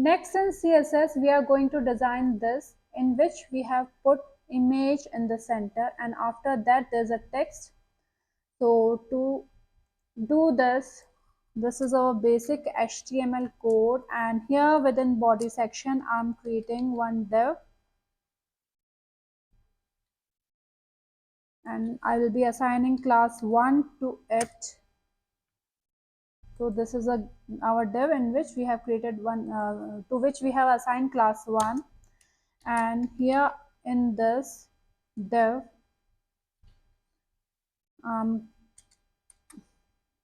Next in CSS, we are going to design this in which we have put image in the center, and after that there's a text. So to do this, this is our basic HTML code, and here within body section I'm creating one div, and I will be assigning class 1 to it. So this is our div in which we have created one, to which we have assigned class 1, and here in this div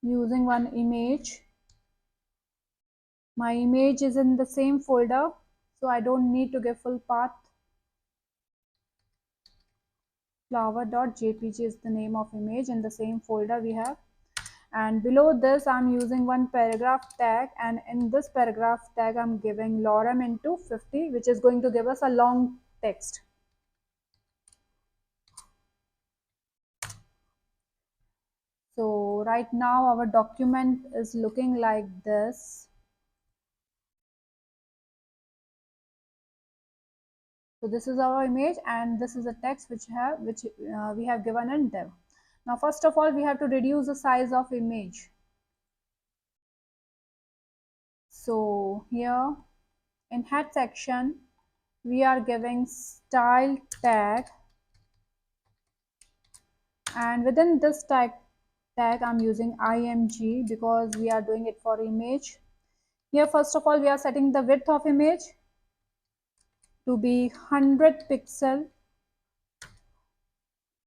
using one image. My image is in the same folder, so I don't need to give full path. Flower.jpg is the name of image in the same folder we have. And below this I'm using one paragraph tag, and in this paragraph tag I'm giving lorem into 50, which is going to give us a long text. So right now our document is looking like this. So this is our image, and this is a text which we have given in div. Now first of all we have to reduce the size of image. So here in head section we are giving style tag, and within this tag I'm using img because we are doing it for image. Here first of all we are setting the width of image to be 100 pixel.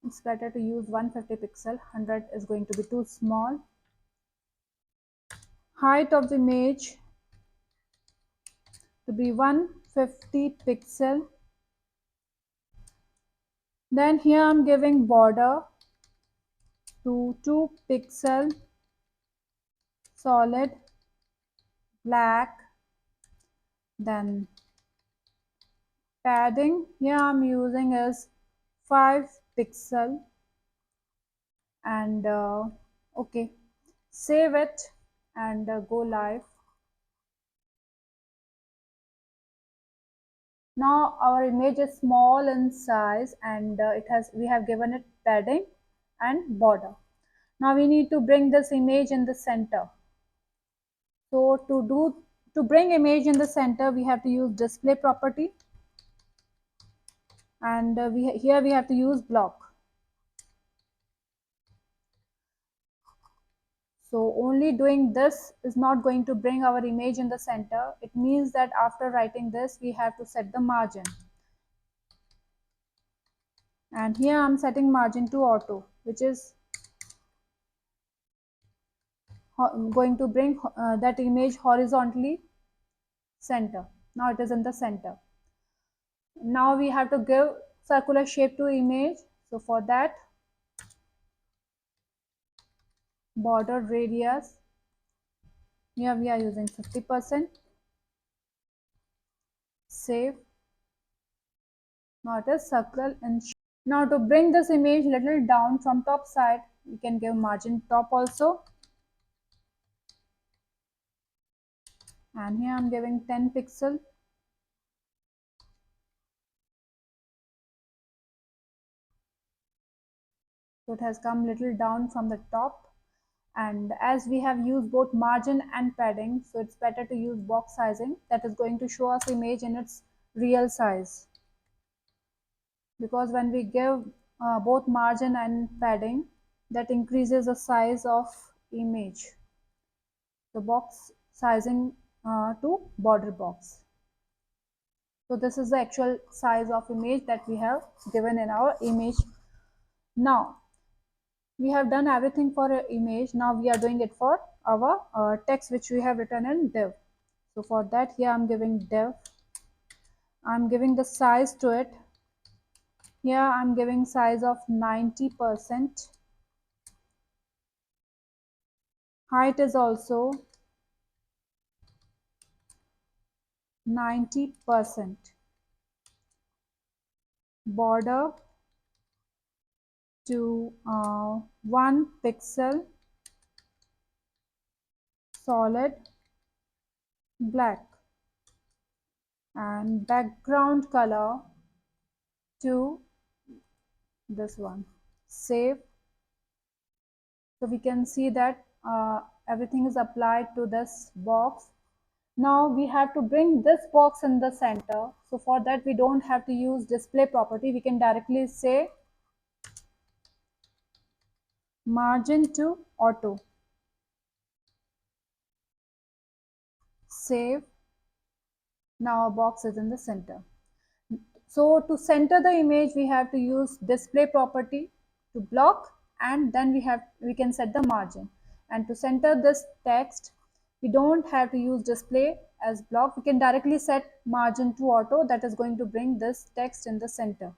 It's better to use 150 pixel, 100 is going to be too small. Height of the image to be 150 pixel. Then here I'm giving border to 2 pixel, solid black. Then padding here I'm using is 5 pixel, and okay, save it and go live. Now our image is small in size, and we have given it padding and border. Now we need to bring this image in the center. So to bring image in the center we have to use display property, and here we have to use block. So only doing this is not going to bring our image in the center. It means that after writing this we have to set the margin, and here I'm setting margin to auto, which is going to bring that image horizontally center. Now it is in the center. Now we have to give circular shape to image. So for that, border radius, here we are using 50%. Save. Now it is circle and shape. Now to bring this image little down from top side, we can give margin top also. And here I'm giving 10 pixel. So it has come little down from the top, and as we have used both margin and padding, so it's better to use box sizing, that is going to show us image in its real size, because when we give both margin and padding, that increases the size of image, the box sizing to border box. So this is the actual size of image that we have given in our image. Now we have done everything for an image. Now we are doing it for our text which we have written in div. So for that, here I'm giving div, I'm giving the size to it. Here I'm giving size of 90%. Height is also 90%. Border to 1 pixel, solid black. and background color to this one. Save. So we can see that everything is applied to this box. Now we have to bring this box in the center. So for that we don't have to use display property. We can directly say margin to auto. Save. Now our box is in the center. So to center the image, we have to use display property to block, and then we can set the margin. And to center this text, we don't have to use display as block. We can directly set margin to auto, that is going to bring this text in the center.